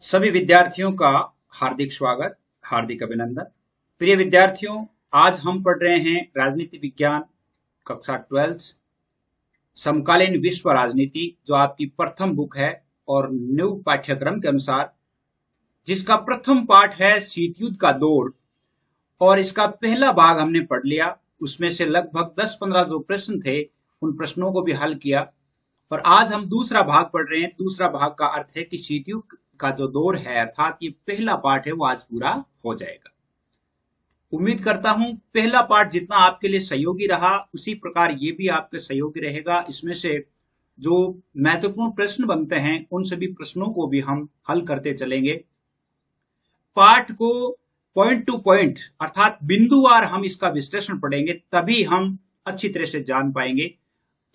सभी विद्यार्थियों का हार्दिक स्वागत, हार्दिक अभिनंदन। प्रिय विद्यार्थियों, आज हम पढ़ रहे हैं राजनीति विज्ञान कक्षा 12 समकालीन विश्व राजनीति, जो आपकी प्रथम बुक है और न्यू पाठ्यक्रम के अनुसार, जिसका प्रथम पाठ है शीत युद्ध का दौर। और इसका पहला भाग हमने पढ़ लिया। उसमें से लगभग 10-15 जो प्रश्न थे, उन प्रश्नों को भी हल किया। और आज हम दूसरा भाग पढ़ रहे हैं। दूसरा भाग का अर्थ है कि शीत युद्ध का जो दौर है, अर्थात ये पहला पार्ट है, वो आज पूरा हो जाएगा। उम्मीद करता हूं पहला पार्ट जितना आपके लिए सहयोगी रहा, उसी प्रकार ये भी आपके सहयोगी रहेगा। इसमें से जो महत्वपूर्ण प्रश्न बनते हैं, उन सभी प्रश्नों को भी हम हल करते चलेंगे। पाठ को पॉइंट टू पॉइंट अर्थात बिंदुवार हम इसका विश्लेषण पढ़ेंगे, तभी हम अच्छी तरह से जान पाएंगे।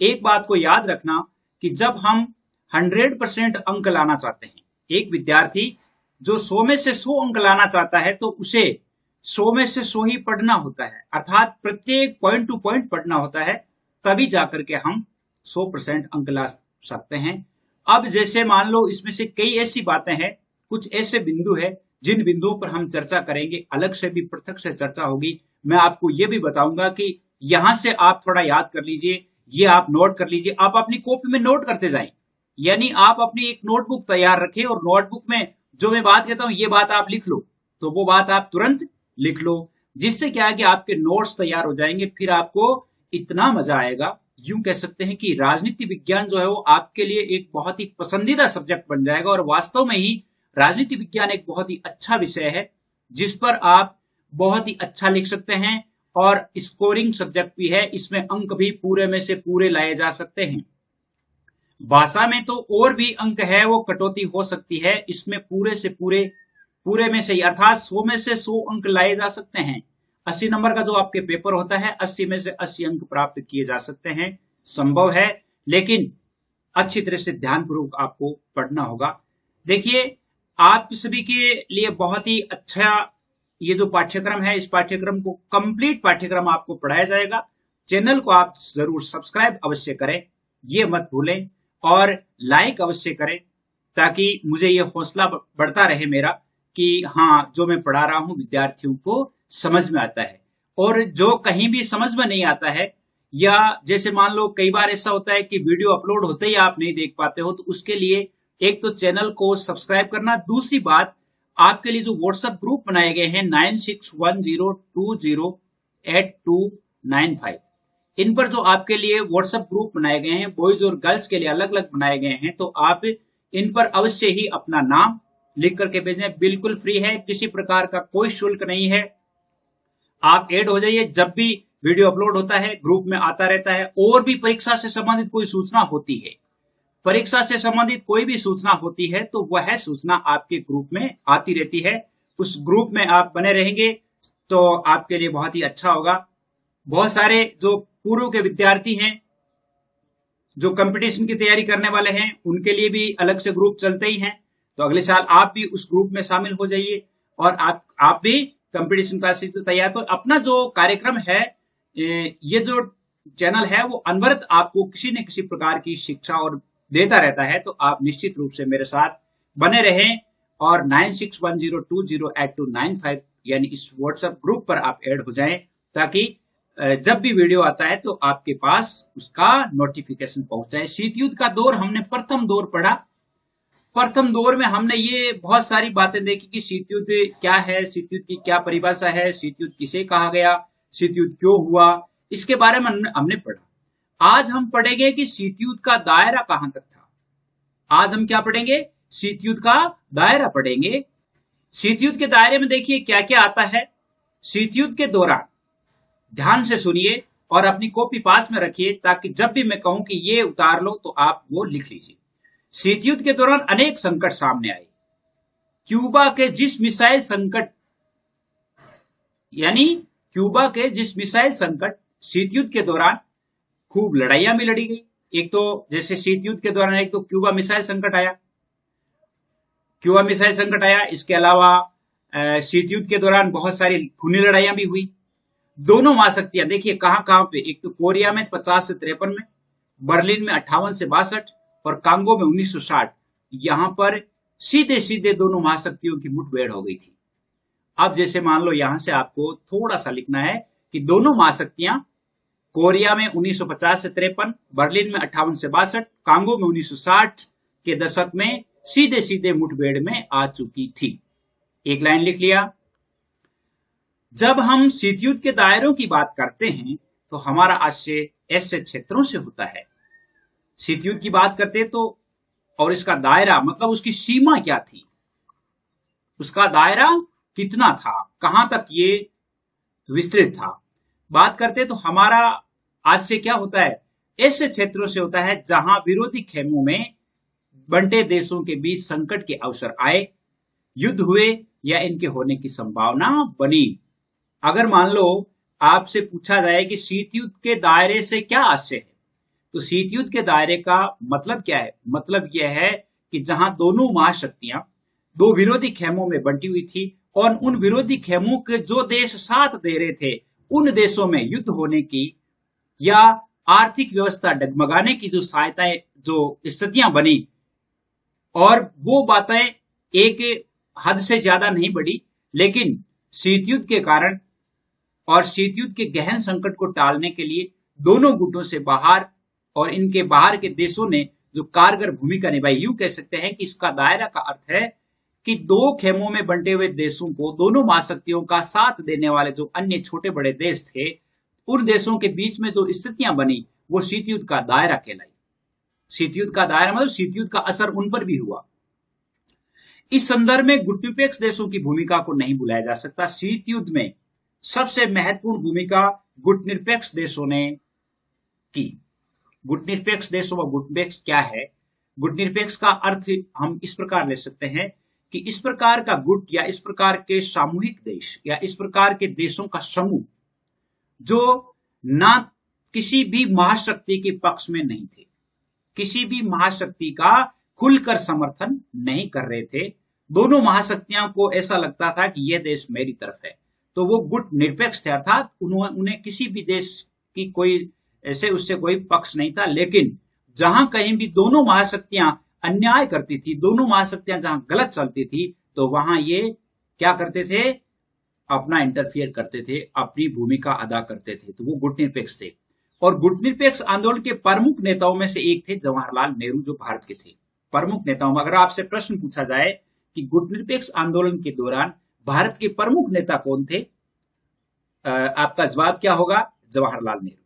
एक बात को याद रखना कि जब हम 100% अंक लाना चाहते हैं, एक विद्यार्थी जो 100 में से 100 अंक लाना चाहता है, तो उसे 100 में से 100 ही पढ़ना होता है, अर्थात प्रत्येक पॉइंट टू पॉइंट पढ़ना होता है, तभी जाकर के हम 100% अंक ला सकते हैं। अब जैसे मान लो इसमें से कई ऐसी बातें हैं, कुछ ऐसे बिंदु है जिन बिंदुओं पर हम चर्चा करेंगे, अलग से भी पृथक से चर्चा होगी। मैं आपको यह भी बताऊंगा कि यहां से आप थोड़ा याद कर लीजिए, ये आप नोट कर लीजिए, आप अपनी कॉपी में नोट करते जाएं। यानी आप अपनी एक नोटबुक तैयार रखें और नोटबुक में जो मैं बात कहता हूं, ये बात आप लिख लो, तो वो बात आप तुरंत लिख लो, जिससे क्या है कि आपके नोट्स तैयार हो जाएंगे। फिर आपको इतना मजा आएगा, यूं कह सकते हैं कि राजनीति विज्ञान जो है वो आपके लिए एक बहुत ही पसंदीदा सब्जेक्ट बन जाएगा। और वास्तव में ही राजनीति विज्ञान एक बहुत ही अच्छा विषय है, जिस पर आप बहुत ही अच्छा लिख सकते हैं, और स्कोरिंग सब्जेक्ट भी है। इसमें अंक भी पूरे में से पूरे लाए जा सकते हैं। भाषा में तो और भी अंक है, वो कटौती हो सकती है। इसमें पूरे में से अर्थात 100 में से 100 अंक लाए जा सकते हैं। 80 नंबर का जो आपके पेपर होता है, 80 में से 80 अंक प्राप्त किए जा सकते हैं, संभव है। लेकिन अच्छी तरह से ध्यानपूर्वक आपको पढ़ना होगा। देखिए, आप सभी के लिए बहुत ही अच्छा ये जो पाठ्यक्रम है, इस पाठ्यक्रम को कंप्लीट पाठ्यक्रम आपको पढ़ाया जाएगा। चैनल को आप जरूर सब्सक्राइब अवश्य करें, ये मत भूलें, और लाइक अवश्य करें, ताकि मुझे ये हौसला बढ़ता रहे मेरा कि हाँ, जो मैं पढ़ा रहा हूं विद्यार्थियों को समझ में आता है। और जो कहीं भी समझ में नहीं आता है, या जैसे मान लो कई बार ऐसा होता है कि वीडियो अपलोड होते ही आप नहीं देख पाते हो, तो उसके लिए एक तो चैनल को सब्सक्राइब करना। दूसरी बात, आपके लिए जो व्हाट्सएप ग्रुप बनाए गए हैं 9610208295, इन पर जो आपके लिए व्हाट्सएप ग्रुप बनाए गए हैं, बॉयज और गर्ल्स के लिए अलग अलग बनाए गए हैं, तो आप इन पर अवश्य ही अपना नाम लिख करके भेजें। बिल्कुल फ्री है, किसी प्रकार का कोई शुल्क नहीं है। आप ऐड हो जाइए, जब भी वीडियो अपलोड होता है ग्रुप में आता रहता है। और भी परीक्षा से संबंधित कोई सूचना होती है, परीक्षा से संबंधित कोई भी सूचना होती है, तो वह सूचना आपके ग्रुप में आती रहती है। उस ग्रुप में आप बने रहेंगे तो आपके लिए बहुत ही अच्छा होगा। बहुत सारे जो पूर्व के विद्यार्थी हैं, जो कंपटीशन की तैयारी करने वाले हैं, उनके लिए भी अलग से ग्रुप चलते ही हैं। तो अगले साल आप भी उस ग्रुप में शामिल हो जाइए, और आप भी कंपटीशन क्लासेस से तैयार। तो अपना जो कार्यक्रम है, ये जो चैनल है, वो अनवरत आपको किसी न किसी प्रकार की शिक्षा और देता रहता है। तो आप निश्चित रूप से मेरे साथ बने रहें, और 9610208295 यानी इस व्हाट्सएप ग्रुप पर आप ऐड हो जाएं, ताकि जब भी वीडियो आता है तो आपके पास उसका नोटिफिकेशन पहुंच जाए। शीत युद्ध का दौर हमने प्रथम दौर पढ़ा। प्रथम दौर में हमने ये बहुत सारी बातें देखी कि शीत युद्ध क्या है, शीत युद्ध की क्या परिभाषा है, शीत युद्ध किसे कहा गया, शीत युद्ध क्यों हुआ, इसके बारे में हमने पढ़ा। आज हम पढ़ेंगे कि शीत युद्ध का दायरा कहां तक था। आज हम क्या पढ़ेंगे? शीत युद्ध का दायरा पढ़ेंगे। शीत युद्ध के दायरे में देखिए क्या क्या आता है। शीत युद्ध के दौरान ध्यान से सुनिए और अपनी कॉपी पास में रखिए, ताकि जब भी मैं कहूं कि ये उतार लो, तो आप वो लिख लीजिए। शीत युद्ध के दौरान अनेक संकट सामने आए। क्यूबा के जिस मिसाइल संकट शीत युद्ध के दौरान खूब लड़ाइयां भी लड़ी गई। एक तो जैसे शीत युद्ध के दौरान एक तो क्यूबा मिसाइल संकट आया। इसके अलावा शीत युद्ध के दौरान बहुत सारी खूनी लड़ाइयां भी हुई। दोनों महाशक्तियां देखिए कहां पे, एक तो कोरिया में 50 से 53 में, बर्लिन में 58 से 62 और कांगो में 1960। यहां पर सीधे सीधे दोनों महाशक्तियों की मुठभेड़ हो गई थी। अब जैसे मान लो यहां से आपको थोड़ा सा लिखना है कि दोनों महाशक्तियां कोरिया में 1950 से 53, बर्लिन में 58 से 62, कांगो में 1960 के दशक में सीधे सीधे मुठभेड़ में आ चुकी थी। एक लाइन लिख लिया। जब हम शीत युद्ध के दायरों की बात करते हैं तो हमारा आशय ऐसे क्षेत्रों से होता है। शीत युद्ध की बात करते तो और इसका दायरा मतलब उसकी सीमा क्या थी, उसका दायरा कितना था, कहां तक ये विस्तृत था, बात करते तो हमारा आशय क्या होता है, ऐसे क्षेत्रों से होता है जहां विरोधी खेमों में बंटे देशों के बीच संकट के अवसर आए, युद्ध हुए या इनके होने की संभावना बनी। अगर मान लो आपसे पूछा जाए कि शीत युद्ध के दायरे से क्या आशय है, तो शीत युद्ध के दायरे का मतलब क्या है, मतलब यह है कि जहां दोनों महाशक्तियां दो विरोधी खेमों में बंटी हुई थी और उन विरोधी खेमों के जो देश साथ दे रहे थे उन देशों में युद्ध होने की या आर्थिक व्यवस्था डगमगाने की जो सहायताएं, जो स्थितियां बनी, और वो बातें एक हद से ज्यादा नहीं बढ़ी, लेकिन शीत युद्ध के कारण और शीत युद्ध के गहन संकट को टालने के लिए दोनों गुटों से बाहर और इनके बाहर के देशों ने जो कारगर भूमिका निभाई। यूं कह सकते हैं कि इसका दायरा का अर्थ है कि दो खेमों में बंटे हुए देशों को, दोनों महाशक्तियों का साथ देने वाले जो अन्य छोटे बड़े देश थे, उन देशों के बीच में जो स्थितियां बनी वो शीत युद्ध का दायरा कहलाई। शीत युद्ध का दायरा मतलब शीत युद्ध का असर उन पर भी हुआ। इस संदर्भ में गुटनिरपेक्ष देशों की भूमिका को नहीं भुलाया जा सकता। शीत युद्ध में सबसे महत्वपूर्ण भूमिका गुटनिरपेक्ष देशों ने की। गुटनिरपेक्ष देशों व गुटनिरपेक्ष क्या है? गुटनिरपेक्ष का अर्थ हम इस प्रकार ले सकते हैं कि इस प्रकार का गुट या इस प्रकार के सामूहिक देश या इस प्रकार के देशों का समूह जो ना किसी भी महाशक्ति के पक्ष में नहीं थे, किसी भी महाशक्ति का खुलकर समर्थन नहीं कर रहे थे। दोनों महाशक्तियों को ऐसा लगता था कि यह देश मेरी तरफ है, तो वो गुट निरपेक्ष थे, अर्थात उन्हें किसी भी देश की कोई ऐसे उससे कोई पक्ष नहीं था। लेकिन जहां कहीं भी दोनों महाशक्तियां अन्याय करती थी, दोनों महाशक्तियां जहां गलत चलती थी, तो वहां ये क्या करते थे, अपना इंटरफियर करते थे, अपनी भूमिका अदा करते थे। तो वो गुटनिरपेक्ष थे। और गुटनिरपेक्ष आंदोलन के प्रमुख नेताओं में से एक थे जवाहरलाल नेहरू, जो भारत के थे। प्रमुख नेताओं में अगर आपसे प्रश्न पूछा जाए कि गुटनिरपेक्ष आंदोलन के दौरान भारत के प्रमुख नेता कौन थे, आपका जवाब क्या होगा? जवाहरलाल नेहरू।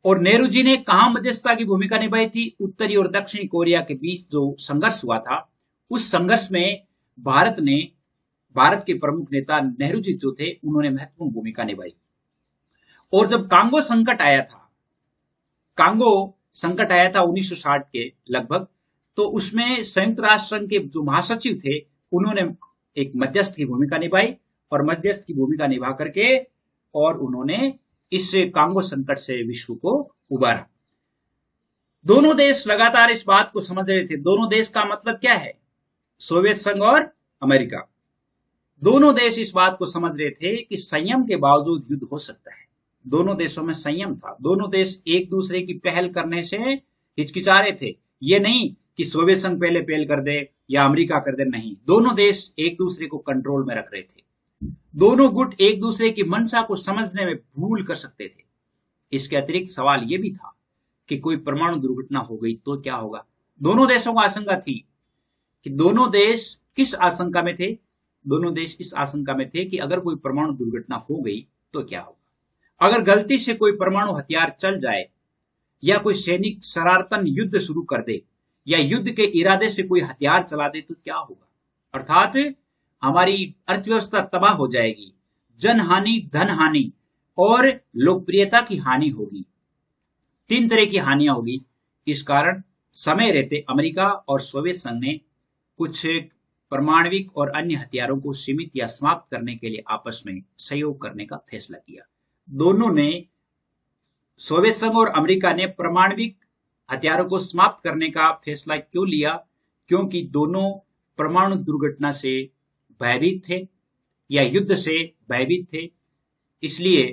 और नेहरू जी ने कहां मध्यस्थता की भूमिका निभाई थी? उत्तरी और दक्षिणी कोरिया के बीच जो संघर्ष हुआ था, उस संघर्ष में भारत के प्रमुख नेता नेहरू जी जो थे, उन्होंने महत्वपूर्ण भूमिका निभाई। और जब कांगो संकट आया था 1960 के लगभग, तो उसमें संयुक्त राष्ट्र संघ के जो महासचिव थे उन्होंने एक मध्यस्थ की भूमिका निभाई और मध्यस्थ की भूमिका निभा करके और उन्होंने इस कांगो संकट से विश्व को उबारा। दोनों देश लगातार इस बात को समझ रहे थे। दोनों देश का मतलब क्या है? सोवियत संघ और अमेरिका। दोनों देश इस बात को समझ रहे थे कि संयम के बावजूद युद्ध हो सकता है। दोनों देशों में संयम था। दोनों देश एक दूसरे की पहल करने से हिचकिचा रहे थे। ये नहीं कि सोवियत संघ पहले पहल कर दे या अमेरिका कर दे, नहीं। दोनों देश एक दूसरे को कंट्रोल में रख रहे थे। दोनों गुट एक दूसरे की मंशा को समझने में भूल कर सकते थे। इसके अतिरिक्त सवाल यह भी था कि कोई परमाणु दुर्घटना हो गई तो क्या होगा? दोनों देशों को आशंका थी कि दोनों देश किस आशंका में थे? दोनों देश इस आशंका में थे कि अगर कोई परमाणु दुर्घटना हो गई तो क्या होगा? अगर गलती से कोई परमाणु हथियार चल जाए या कोई सैनिक शरारतन युद्ध शुरू कर दे या युद्ध के इरादे से कोई हथियार चला दे तो क्या होगा? अर्थात हमारी अर्थव्यवस्था तबाह हो जाएगी, जनहानि, धन हानि और लोकप्रियता की हानि होगी। 3 तरह की हानियां होगी। इस कारण समय रहते अमेरिका और सोवियत संघ ने कुछ परमाणविक और अन्य हथियारों को सीमित या समाप्त करने के लिए आपस में सहयोग करने का फैसला किया। दोनों ने, सोवियत संघ और अमेरिका ने परमाणविक हथियारों को समाप्त करने का फैसला क्यों लिया? क्योंकि दोनों परमाणु दुर्घटना से भयभीत थे या युद्ध से भयभीत थे। इसलिए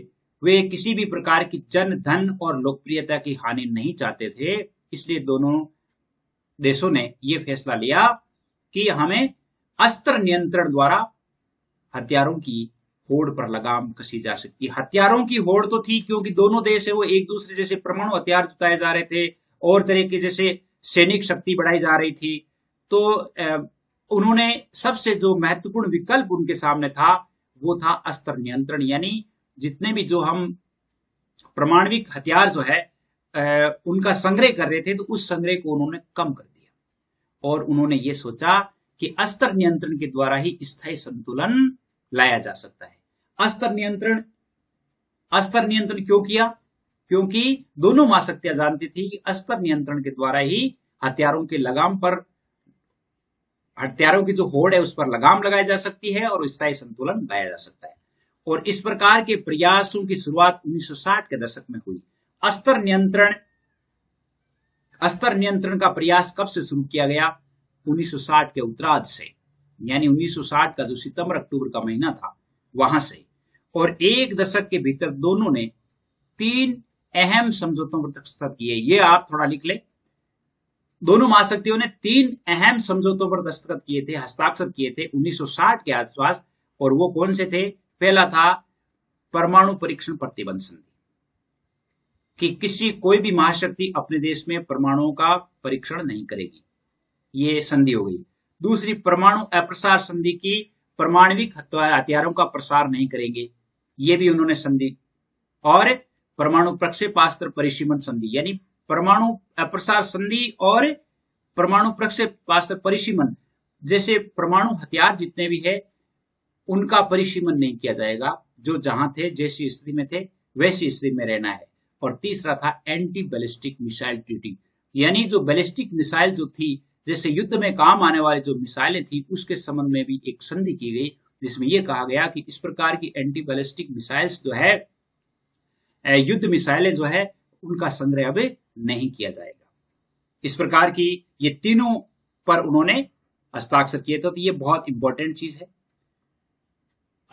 वे किसी भी प्रकार की जन, धन और लोकप्रियता की हानि नहीं चाहते थे। इसलिए दोनों देशों ने यह फैसला लिया कि हमें अस्त्र नियंत्रण द्वारा हथियारों की होड़ पर लगाम कसी जा सकती है। हथियारों की होड़ तो थी क्योंकि दोनों देश है वो एक दूसरे जैसे परमाणु हथियार जुटाए जा रहे थे और तरह के जैसे सैनिक शक्ति बढ़ाई जा रही थी। तो उन्होंने सबसे जो महत्वपूर्ण विकल्प उनके सामने था वो था अस्त्र नियंत्रण, यानी जितने भी जो हम परमाणविक हथियार जो है उनका संग्रह कर रहे थे तो उस संग्रह को उन्होंने कम कर दिया और उन्होंने ये सोचा कि अस्त्र नियंत्रण के द्वारा ही स्थायी संतुलन लाया जा सकता है। अस्त्र नियंत्रण क्यों किया? क्योंकि दोनों महाशक्तियां जानती थी कि अस्त्र नियंत्रण के द्वारा ही हथियारों के लगाम पर, हथियारों की जो होड़ है उस पर लगाम लगाई जा सकती है और स्थायी संतुलन लाया जा सकता है। और इस प्रकार के प्रयासों की शुरुआत 1960 के दशक में हुई। अस्त्र नियंत्रण का प्रयास कब से शुरू किया गया? 1960 के उत्तरार्ध से, यानी 1960 का जो सितंबर अक्टूबर का महीना था वहां से। और एक दशक के भीतर दोनों ने 3 अहम समझौतों पर दस्तखत किए। ये आप थोड़ा लिख ले। दोनों महाशक्तियों ने 3 अहम समझौतों पर दस्तखत किए थे, हस्ताक्षर किए थे 1960 के आसपास। और वो कौन से थे? पहला था परमाणु परीक्षण प्रतिबंध संधि, कि कोई भी महाशक्ति अपने देश में परमाणुओं का परीक्षण नहीं करेगी, ये संधि हो गई। दूसरी परमाणु अप्रसार संधि, की परमाणविक हथियारों का प्रसार नहीं करेंगे, ये भी उन्होंने संधि। और परमाणु प्रक्षेपास्त्र परिसीमन संधि, यानी परमाणु अप्रसार संधि और परमाणु प्रक्षेपास्त्र परिसीमन, जैसे परमाणु हथियार जितने भी है उनका परिसीमन नहीं किया जाएगा, जो जहां थे जैसी स्थिति में थे वैसी स्थिति में रहना है। और तीसरा था एंटी बैलिस्टिक मिसाइल ट्रीटी, यानी जो बैलिस्टिक मिसाइल जो थी, जैसे युद्ध में काम आने वाली जो मिसाइलें थी, उसके संबंध में भी एक संधि की गई जिसमें यह कहा गया कि इस प्रकार की एंटी बैलिस्टिक मिसाइल्स जो है, युद्ध मिसाइलें जो है, उनका संग्रह अब नहीं किया जाएगा। इस प्रकार की ये तीनों पर उन्होंने हस्ताक्षर किए थे। तो ये बहुत इंपॉर्टेंट चीज है।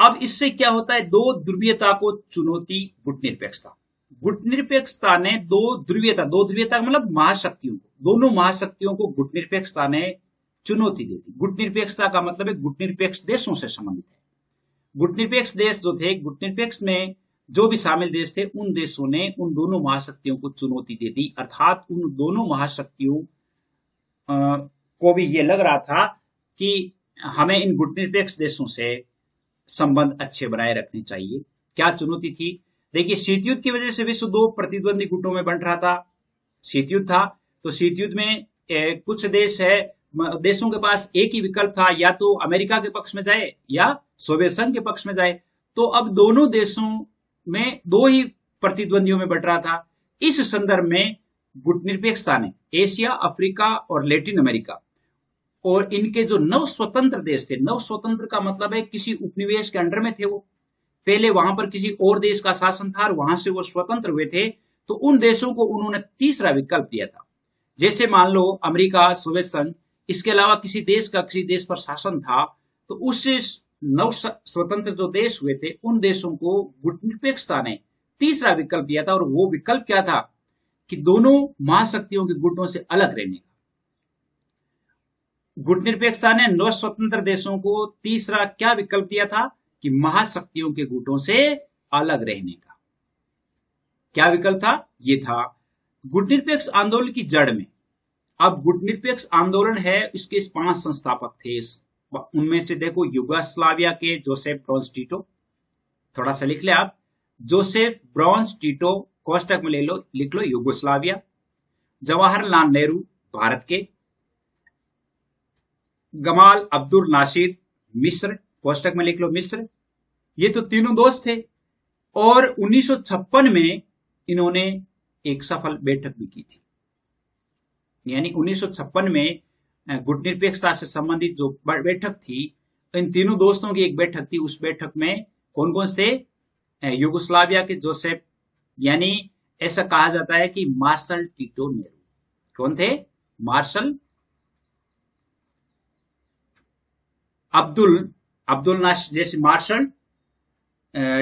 अब इससे क्या होता है? दो ध्रुवीयता को चुनौती, गुटनिरपेक्षता। गुटनिरपेक्षता ने दो ध्रुवीयता मतलब महाशक्तियों को, दोनों महाशक्तियों को गुटनिरपेक्षता ने चुनौती दे दी। गुटनिरपेक्षता का मतलब है गुटनिरपेक्ष देशों से संबंधित है। गुटनिरपेक्ष देश जो थे, गुटनिरपेक्ष में जो भी शामिल देश थे, उन देशों ने उन दोनों महाशक्तियों को चुनौती दे दी। अर्थात उन दोनों महाशक्तियों को भी ये लग रहा था कि हमें इन गुटनिरपेक्ष देशों से संबंध अच्छे बनाए रखने चाहिए। क्या चुनौती थी? देखिए, शीत युद्ध की वजह से विश्व 2 प्रतिद्वंदी गुटों में बंट रहा था। शीत युद्ध था, तो शीत युद्ध में कुछ देशों के पास एक ही विकल्प था, या तो अमेरिका के पक्ष में जाए या सोवियत संघ के पक्ष में जाए। तो अब दोनों देशों में 2 ही प्रतिद्वंदियों में बंट रहा था। इस संदर्भ में गुटनिरपेक्षता ने एशिया, अफ्रीका और लैटिन अमेरिका और इनके जो नव स्वतंत्र देश थे, नव स्वतंत्र का मतलब है किसी उपनिवेश के अंडर में थे वो, पहले वहां पर किसी और देश का शासन था और वहां से वो स्वतंत्र हुए थे, तो उन देशों को उन्होंने तीसरा विकल्प दिया था। जैसे मान लो अमेरिका, सोवियत संघ, इसके अलावा किसी देश पर शासन था, तो उससे नव स्वतंत्र जो देश हुए थे, उन देशों को गुटनिरपेक्षता ने तीसरा विकल्प दिया था। और वो विकल्प क्या था? कि दोनों महाशक्तियों के गुटों से अलग रहने का। गुटनिरपेक्षता ने नव स्वतंत्र देशों को तीसरा क्या विकल्प दिया था? कि महाशक्तियों के गुटों से अलग रहने का। क्या विकल्प था? ये था गुटनिरपेक्ष आंदोलन की जड़ में। अब गुटनिरपेक्ष आंदोलन है, इसके 5 संस्थापक थे। उनमें से देखो, युगोस्लाविया के जोसेफ ब्रोज टिटो, थोड़ा सा लिख ले आप, जोसेफ ब्रोज टिटो, कोष्टक में लिख लो युगोस्लाविया। जवाहरलाल नेहरू, भारत के। गमाल अब्दुल नासिर, मिस्र, कोष्टक में लिख लो मिस्र। ये तो तीनों दोस्त थे। और 1956 में इन्होंने एक सफल बैठक भी की थी। यानी 1956 में गुटनिरपेक्षता से संबंधित जो बैठक थी, इन तीनों दोस्तों की एक बैठक थी। उस बैठक में कौन कौन थे? युगोस्लाविया के जोसेफ, यानी ऐसा कहा जाता है कि मार्शल टिटो नेहरू। कौन थे? मार्शल अब्दुल नासिर, जैसे मार्शल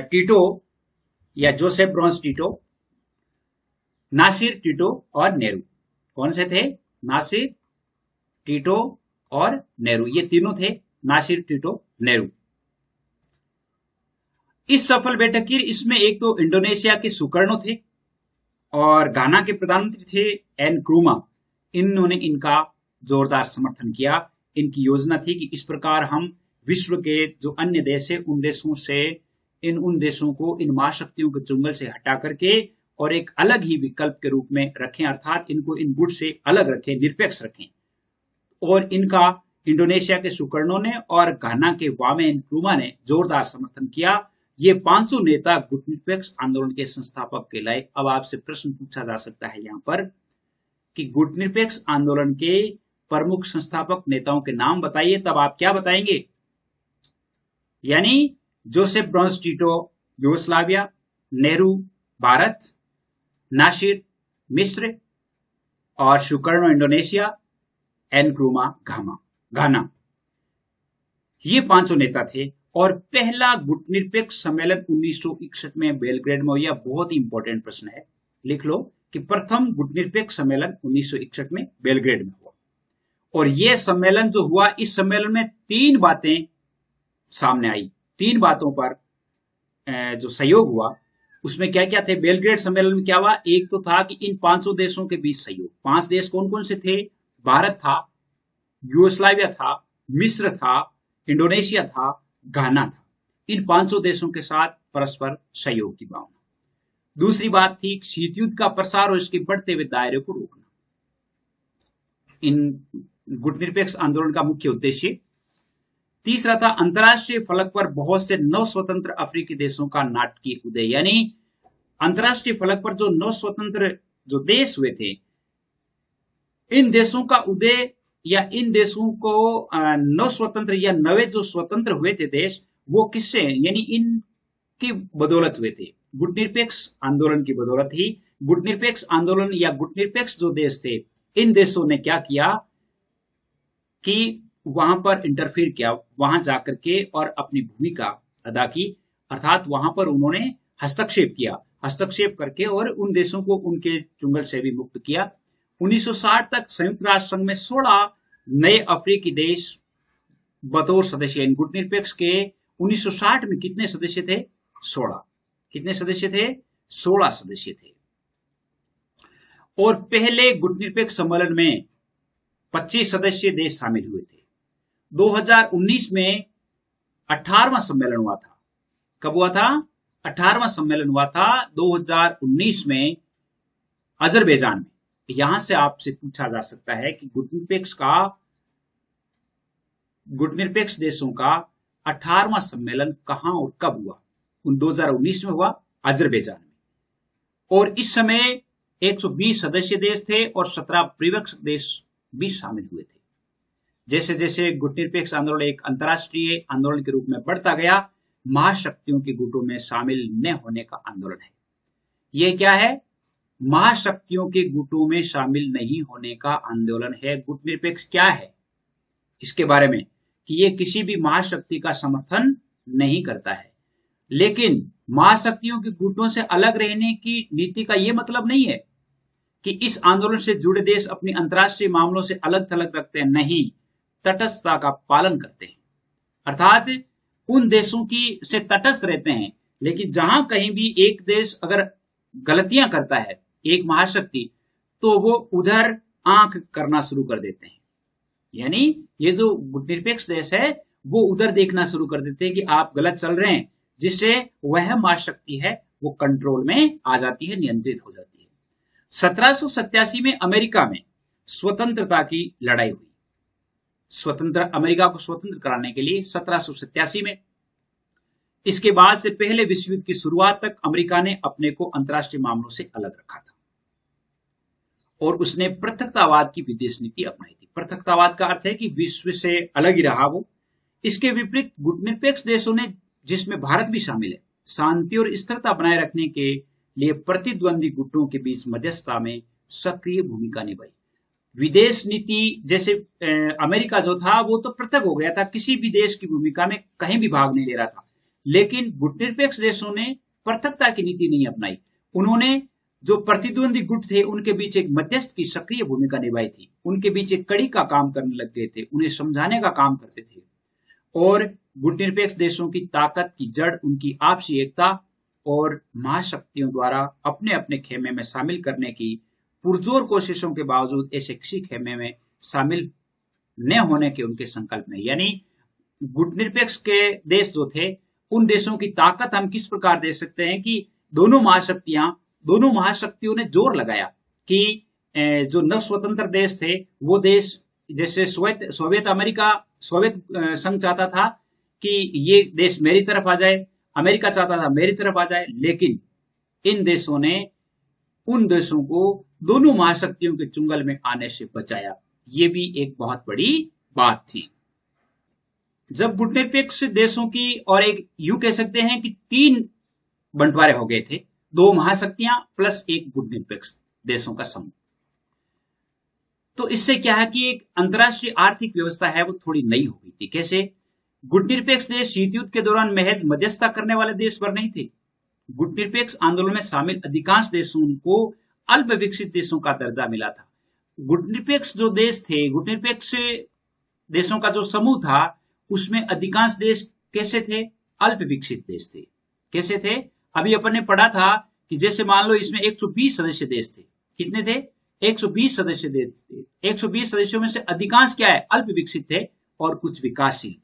टिटो या Joseph Broz Tito, Nasser Tito और नेहरू। कौन से थे? नासिर, टिटो और नेहरू, ये तीनों थे, नासिर, टिटो, नेहरू। इस सफल बैठक की इसमें एक तो इंडोनेशिया के सुकर्णो थे और घाना के प्रधानमंत्री थे एन क्रूमा। इन्होंने इनका जोरदार समर्थन किया। इनकी योजना थी कि इस प्रकार हम विश्व के जो अन्य देश है उन देशों से उन देशों को इन महाशक्तियों के चुंगल से हटा करके और एक अलग ही विकल्प के रूप में रखें, अर्थात इनको इन गुट से अलग रखें, निरपेक्ष रखें। और इनका इंडोनेशिया के सुकर्णो ने और घाना के वामे एनक्रूमा ने जोरदार समर्थन किया। ये 500 नेता गुटनिरपेक्ष आंदोलन के संस्थापक कहलाए। अब आपसे प्रश्न पूछा जा सकता है यहां पर कि गुटनिरपेक्ष आंदोलन के प्रमुख संस्थापक नेताओं के नाम बताइए, तब आप क्या बताएंगे? यानी Joseph Broz Tito Yugoslavia, Nehru Bharat, Nasser मिस्र और सुकर्णो इंडोनेशिया, एनक्रूमा घाना। ये 500 नेता थे और पहला गुटनिरपेक्ष सम्मेलन 1961 में बेलग्रेड में हुआ। बहुत ही इंपॉर्टेंट प्रश्न है, लिख लो कि प्रथम गुटनिरपेक्ष सम्मेलन 1961 में बेलग्रेड में हुआ। और यह सम्मेलन जो हुआ, इस सम्मेलन में 3 बातें सामने आई। 3 बातों पर जो सहयोग हुआ उसमें क्या क्या थे? बेलग्रेड सम्मेलन में क्या हुआ? एक तो था कि इन 500 देशों के बीच सहयोग। 5 देश कौन कौन से थे? भारत था, यूगोस्लाविया था, मिस्र था, इंडोनेशिया था, घाना था। इन 500 देशों के साथ परस्पर सहयोग की भावना। दूसरी बात थी शीत युद्ध का प्रसार और इसके बढ़ते हुए दायरे को रोकना। इन गुटनिरपेक्ष आंदोलन का मुख्य उद्देश्य। तीसरा था अंतर्राष्ट्रीय फलक पर बहुत से नव स्वतंत्र अफ्रीकी देशों का नाटकीय उदय। यानी अंतर्राष्ट्रीय फलक पर जो नव स्वतंत्र जो देश हुए थे, इन देशों का उदय या इन देशों को नव स्वतंत्र या नवे जो स्वतंत्र हुए थे देश, वो किससे? यानी इनकी बदौलत हुए थे, गुटनिरपेक्ष आंदोलन की बदौलत ही। गुटनिरपेक्ष आंदोलन या गुटनिरपेक्ष जो देश थे, इन देशों ने क्या किया कि वहां पर इंटरफीयर किया, वहां जाकर के और अपनी भूमिका अदा की, अर्थात वहां पर उन्होंने हस्तक्षेप किया, हस्तक्षेप करके और उन देशों को उनके चुंगल से भी मुक्त किया। 1960 तक संयुक्त राष्ट्र संघ में 16 नए अफ्रीकी देश बतौर सदस्य, गुटनिरपेक्ष के 1960 में कितने सदस्य थे? 16। कितने सदस्य थे? 16 सदस्य थे। और पहले गुटनिरपेक्ष सम्मेलन में 25 सदस्य देश शामिल हुए थे। 2019 में 18वां सम्मेलन हुआ था। कब हुआ था? 18वां सम्मेलन हुआ था 2019 में अजरबैजान में। यहां से आपसे पूछा जा सकता है कि गुटनिरपेक्ष देशों का 18वां सम्मेलन कहां और कब हुआ? 2019 में हुआ अजरबैजान में। और इस समय 120 सदस्य देश थे और 17 परिपक्ष देश भी शामिल हुए थे। जैसे जैसे गुटनिरपेक्ष आंदोलन एक अंतर्राष्ट्रीय आंदोलन के रूप में बढ़ता गया, महाशक्तियों के गुटों में शामिल न होने का आंदोलन है। यह क्या है? महाशक्तियों के गुटों में शामिल नहीं होने का आंदोलन है। गुटनिरपेक्ष क्या है इसके बारे में कि यह किसी भी महाशक्ति का समर्थन नहीं करता है, लेकिन महाशक्तियों के गुटों से अलग रहने की नीति का यह मतलब नहीं है कि इस आंदोलन से जुड़े देश अपनी अंतर्राष्ट्रीय मामलों से अलग थलग रखते हैं। नहीं, तटस्थता का पालन करते हैं, अर्थात उन देशों की से तटस्थ रहते हैं। लेकिन जहां कहीं भी एक देश अगर गलतियां करता है, एक महाशक्ति, तो वो उधर आंख करना शुरू कर देते हैं। यानी ये जो गुटनिरपेक्ष देश है वो उधर देखना शुरू कर देते हैं कि आप गलत चल रहे हैं, जिससे वह महाशक्ति है वो कंट्रोल में आ जाती है, नियंत्रित हो जाती है। 1787 में अमेरिका में स्वतंत्रता की लड़ाई हुई। अमेरिका को स्वतंत्र कराने के लिए 1787 में। इसके बाद से पहले विश्व युद्ध की शुरुआत तक अमेरिका ने अपने को अंतर्राष्ट्रीय मामलों से अलग रखा था और उसने पृथकतावाद की विदेश नीति अपनाई थी। पृथकतावाद का अर्थ है कि विश्व से अलग ही रहा वो। इसके विपरीत गुटनिरपेक्ष देशों ने, जिसमें भारत भी शामिल है, शांति और स्थिरता बनाए रखने के लिए प्रतिद्वंदी गुटों के बीच मध्यस्थता में सक्रिय भूमिका निभाई। विदेश नीति जैसे अमेरिका जो था वो तो पृथक हो गया था, किसी भी देश की भूमिका में कहीं भी भाग नहीं ले रहा था। लेकिन गुटनिरपेक्ष देशों ने पृथकता की नीति नहीं अपनाई। उन्होंने जो प्रतिद्वंदी गुट थे उनके बीच एक मध्यस्थ की सक्रिय भूमिका निभाई थी, उनके बीच एक कड़ी का काम करने लग गए थे, उन्हें समझाने का काम करते थे। और गुटनिरपेक्ष देशों की ताकत की जड़ उनकी आपसी एकता और महाशक्तियों द्वारा अपने अपने खेमे में शामिल करने की पुरजोर कोशिशों के बावजूद ऐसे किसी खेमे में शामिल न होने के उनके संकल्प में, यानी गुटनिरपेक्ष के देश जो थे उन देशों की ताकत हम किस प्रकार दे सकते हैं कि दोनों महाशक्तियों ने जोर लगाया कि जो नव स्वतंत्र देश थे वो देश, जैसे सोवियत संघ चाहता था कि ये देश मेरी तरफ आ जाए, अमेरिका चाहता था मेरी तरफ आ जाए, लेकिन इन देशों ने उन देशों को दोनों महाशक्तियों के चुंगल में आने से बचाया। ये भी एक बहुत बड़ी बात थी। जब गुटनिरपेक्ष देशों की, और एक यूं कह सकते हैं कि 3 बंटवारे हो गए थे, 2 महाशक्तियां प्लस एक गुटनिरपेक्ष देशों का समूह। तो इससे क्या है कि एक अंतर्राष्ट्रीय आर्थिक व्यवस्था है वो थोड़ी नई हो गई थी। कैसे? गुटनिरपेक्ष देश शीत युद्ध के दौरान महज मध्यस्थता करने वाले देश भर नहीं थे। गुटनिरपेक्ष आंदोलन में शामिल अधिकांश देशों को अल्प विकसित देशों का दर्जा मिला था। गुटनिरपेक्ष जो देश थे, गुटनिरपेक्ष देशों का जो समूह था, उसमें अधिकांश देश कैसे थे? अल्प विकसित देश थे। कैसे थे? अभी अपन ने पढ़ा था कि जैसे मान लो इसमें 120 सदस्य देश थे। कितने थे? 120 सदस्य देश थे। 120 सदस्यों में से अधिकांश क्या है? अल्प विकसित थे और कुछ विकासशील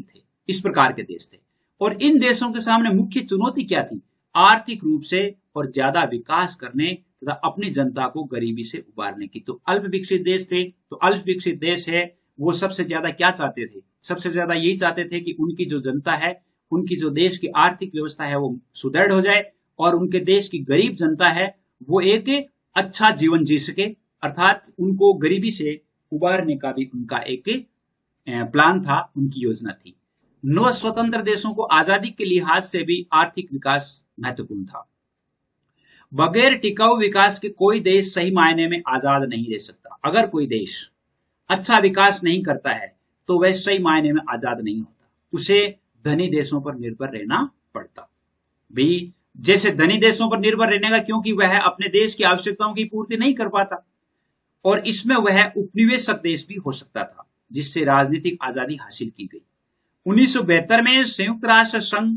थे। इस प्रकार के देश थे। और इन देशों के सामने मुख्य चुनौती क्या थी? आर्थिक रूप से और ज्यादा विकास करने तथा अपनी जनता को गरीबी से उबारने की। तो अल्प विकसित देश थे, तो अल्प विकसित देश है वो सबसे ज्यादा क्या चाहते थे? सबसे ज्यादा यही चाहते थे कि उनकी जो जनता है, उनकी जो देश की आर्थिक व्यवस्था है वो सुदृढ़ हो जाए और उनके देश की गरीब जनता है वो एक अच्छा जीवन जी सके, अर्थात उनको गरीबी से उबारने का भी उनका एक प्लान था, उनकी योजना थी। नव स्वतंत्र देशों को आजादी के लिहाज से भी आर्थिक विकास महत्वपूर्ण था। बगैर टिकाऊ विकास के कोई देश सही मायने में आजाद नहीं रह सकता। अगर कोई देश अच्छा विकास नहीं करता है तो वह सही मायने में आजाद नहीं होता, उसे धनी देशों पर निर्भर रहना पड़ता। भी जैसे धनी देशों पर निर्भर रहने का, क्योंकि वह अपने देश की आवश्यकताओं की पूर्ति नहीं कर पाता, और इसमें वह उपनिवेशक देश भी हो सकता था, जिससे राजनीतिक आजादी हासिल की गई। 1972 में संयुक्त राष्ट्र संघ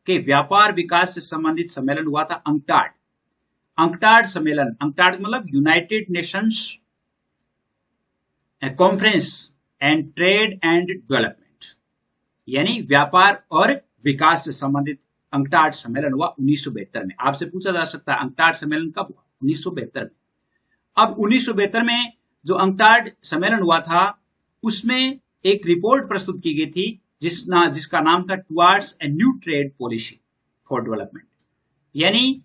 के व्यापार विकास से संबंधित सम्मेलन हुआ था, अंकटाड सम्मेलन। अंकटाड मतलब United Nations conference and trade and development, यानी व्यापार और विकास से संबंधित अंकटाड सम्मेलन हुआ 1972 में। आपसे पूछा जा सकता है अंकटाड सम्मेलन कब हुआ? 1972 में। अब 1972 में जो अंकटाड सम्मेलन हुआ था उसमें एक रिपोर्ट प्रस्तुत की गई थी जिसका नाम था towards a new trade policy for development, यानी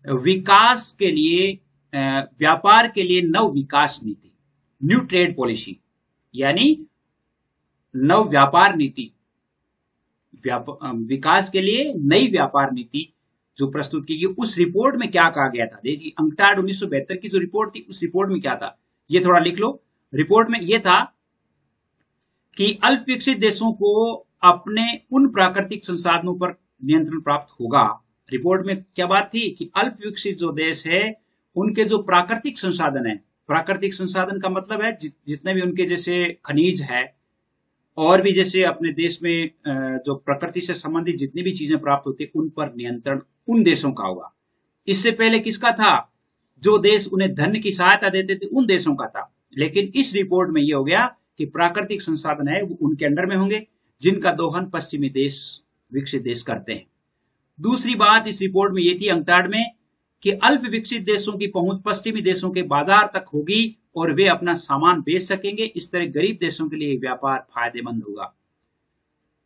विकास के लिए, व्यापार के लिए नव विकास नीति, न्यू ट्रेड पॉलिसी यानी नव व्यापार नीति, विकास के लिए नई व्यापार नीति जो प्रस्तुत की गई। उस रिपोर्ट में क्या कहा गया था? देखिए अंकटाड 1972 की जो रिपोर्ट थी उस रिपोर्ट में क्या था, ये थोड़ा लिख लो। रिपोर्ट में यह था कि अल्प विकसित देशों को अपने उन प्राकृतिक संसाधनों पर नियंत्रण प्राप्त होगा। रिपोर्ट में क्या बात थी कि अल्प विकसित जो देश है उनके जो प्राकृतिक संसाधन है, प्राकृतिक संसाधन का मतलब है जितने भी उनके जैसे खनिज है और भी जैसे अपने देश में जो प्रकृति से संबंधित जितनी भी चीजें प्राप्त होती उन पर नियंत्रण उन देशों का होगा। इससे पहले किसका था? जो देश उन्हें धन की सहायता देते थे उन देशों का था। लेकिन इस रिपोर्ट में यह हो गया कि प्राकृतिक संसाधन है वो उनके अंडर में होंगे जिनका दोहन पश्चिमी देश, विकसित देश करते हैं। दूसरी बात इस रिपोर्ट में यह थी अंकटाड में कि अल्प विकसित देशों की पहुंच पश्चिमी देशों के बाजार तक होगी और वे अपना सामान बेच सकेंगे। इस तरह गरीब देशों के लिए व्यापार फायदेमंद होगा।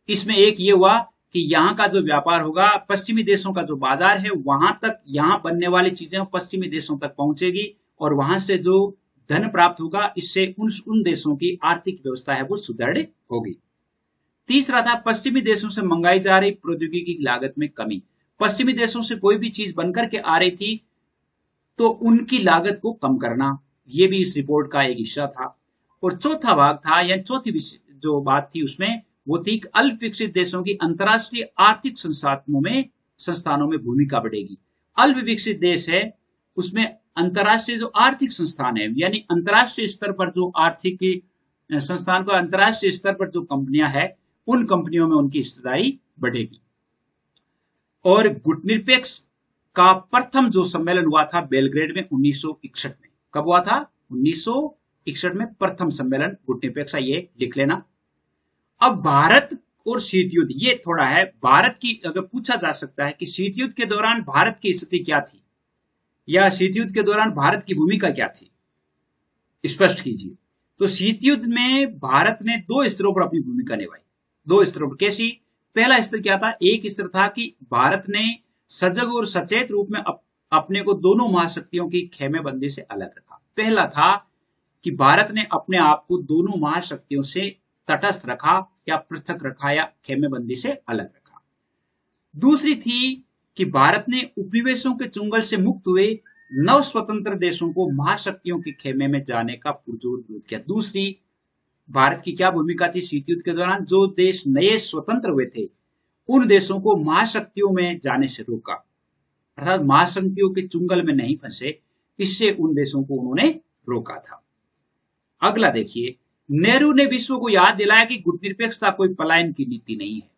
इसमें एक ये हुआ कि यहाँ का जो व्यापार होगा, पश्चिमी देशों का जो बाजार है वहां तक, यहाँ बनने वाली चीजें पश्चिमी देशों तक पहुंचेगी और वहां से जो धन प्राप्त होगा इससे उन देशों की आर्थिक व्यवस्था है वो सुदृढ़ होगी। तीसरा था पश्चिमी देशों से मंगाई जा रही प्रौद्योगिकी की लागत में कमी। पश्चिमी देशों से कोई भी चीज बनकर के आ रही थी तो उनकी लागत को कम करना, ये भी इस रिपोर्ट का एक हिस्सा था। और चौथा भाग था या चौथी जो बात थी उसमें वो थी कि अल्प विकसित देशों की अंतर्राष्ट्रीय आर्थिक संस्थानों में भूमिका बढ़ेगी। अल्प विकसित देश है उसमें अंतर्राष्ट्रीय जो आर्थिक संस्थान है, यानी अंतर्राष्ट्रीय स्तर पर जो आर्थिक संस्थान को अंतर्राष्ट्रीय स्तर पर जो कंपनियां हैं, उन कंपनियों में उनकी हिस्सेदारी बढ़ेगी। और गुटनिरपेक्ष का प्रथम जो सम्मेलन हुआ था बेलग्रेड में 1961 में। कब हुआ था? 1961 में प्रथम सम्मेलन गुटनिरपेक्ष, ये लिख लेना। अब भारत और शीत युद्ध, ये थोड़ा है भारत की, अगर पूछा जा सकता है कि शीत युद्ध के दौरान भारत की स्थिति क्या थी या शीत युद्ध के दौरान भारत की भूमिका क्या थी, स्पष्ट कीजिए। तो शीत युद्ध में भारत ने दो स्तरों पर अपनी भूमिका निभाई। दो स्तरों पर कैसी? पहला स्तर क्या था? एक स्तर था कि भारत ने सजग और सचेत रूप में अपने को दोनों महाशक्तियों की खेमेबंदी से अलग रखा। पहला था कि भारत ने अपने आप को दोनों महाशक्तियों से तटस्थ रखा या पृथक रखा या खेमेबंदी से अलग रखा। दूसरी थी कि भारत ने उपनिवेशों के चुंगल से मुक्त हुए नव स्वतंत्र देशों को महाशक्तियों के खेमे में जाने का पुरजोर विरोध किया। दूसरी भारत की क्या भूमिका थी शीत युद्ध के दौरान? जो देश नए स्वतंत्र हुए थे उन देशों को महाशक्तियों में जाने से रोका, अर्थात महाशक्तियों के चुंगल में नहीं फंसे, इससे उन देशों को उन्होंने रोका था। अगला देखिए, नेहरू ने विश्व को याद दिलाया कि गुटनिरपेक्षता कोई पलायन की नीति नहीं है।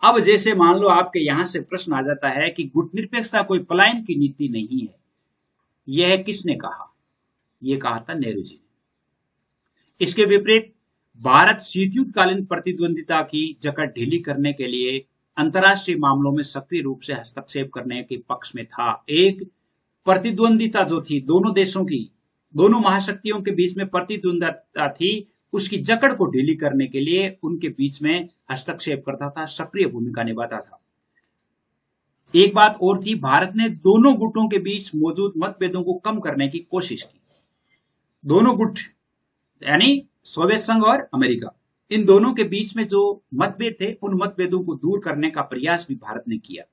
अब जैसे मान लो आपके यहां से प्रश्न आ जाता है कि गुटनिरपेक्षता कोई पलायन की नीति नहीं है, यह किसने कहा? यह कहा था नेहरू जी ने। इसके विपरीत भारत शीतयुद्धकालीन प्रतिद्वंदिता की जकड़ ढीली करने के लिए अंतर्राष्ट्रीय मामलों में सक्रिय रूप से हस्तक्षेप करने के पक्ष में था। एक प्रतिद्वंदिता जो थी दोनों देशों की, दोनों महाशक्तियों के बीच में प्रतिद्वंदिता थी, उसकी जकड़ को ढीली करने के लिए उनके बीच में हस्तक्षेप करता था, सक्रिय भूमिका निभाता था। एक बात और थी, भारत ने दोनों गुटों के बीच मौजूद मतभेदों को कम करने की कोशिश की। दोनों गुट यानी सोवियत संघ और अमेरिका, इन दोनों के बीच में जो मतभेद थे उन मतभेदों को दूर करने का प्रयास भी भारत ने किया।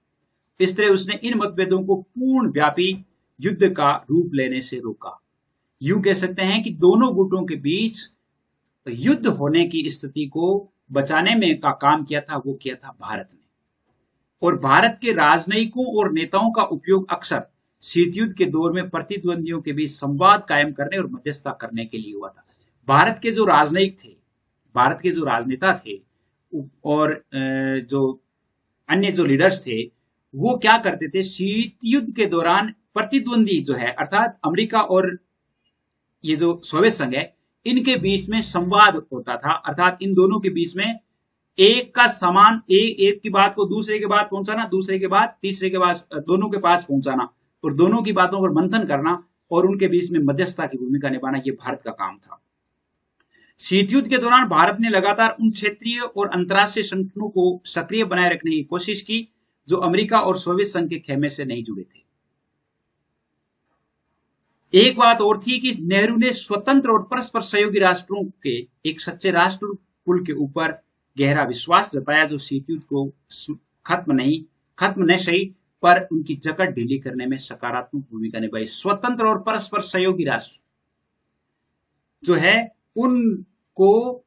इस तरह उसने इन मतभेदों को पूर्ण व्यापी युद्ध का रूप लेने से रोका। यूं कह सकते हैं कि दोनों गुटों के बीच युद्ध होने की स्थिति को बचाने में का काम किया था, वो किया था भारत ने। और भारत के राजनयिकों और नेताओं का उपयोग अक्सर शीत युद्ध के दौर में प्रतिद्वंदियों के बीच संवाद कायम करने और मध्यस्थता करने के लिए हुआ था। भारत के जो राजनयिक थे, भारत के जो राजनेता थे और जो अन्य जो लीडर्स थे, वो क्या करते थे? शीत युद्ध के दौरान प्रतिद्वंदी जो है, अर्थात अमेरिका और ये जो सोवियत संघ है, इनके बीच में संवाद होता था, अर्थात इन दोनों के बीच में एक का समान एक की बात को दूसरे के बाद पहुंचाना, दूसरे के बाद तीसरे के पास, दोनों के पास पहुंचाना और दोनों की बातों पर मंथन करना और उनके बीच में मध्यस्थता की भूमिका निभाना, यह भारत का काम था। शीत युद्ध के दौरान भारत ने लगातार उन क्षेत्रीय और अंतर्राष्ट्रीय संगठनों को सक्रिय बनाए रखने की कोशिश की जो अमेरिका और सोवियत संघ के खेमे से नहीं जुड़े थे। एक बात और थी कि नेहरू ने स्वतंत्र और परस्पर सहयोगी राष्ट्रों के एक सच्चे राष्ट्र कुल के ऊपर गहरा विश्वास जताया जो शीत युद्ध को खत्म नहीं सही पर उनकी जकड़ ढीली करने में सकारात्मक भूमिका निभाई। स्वतंत्र और परस्पर सहयोगी राष्ट्र जो है उनको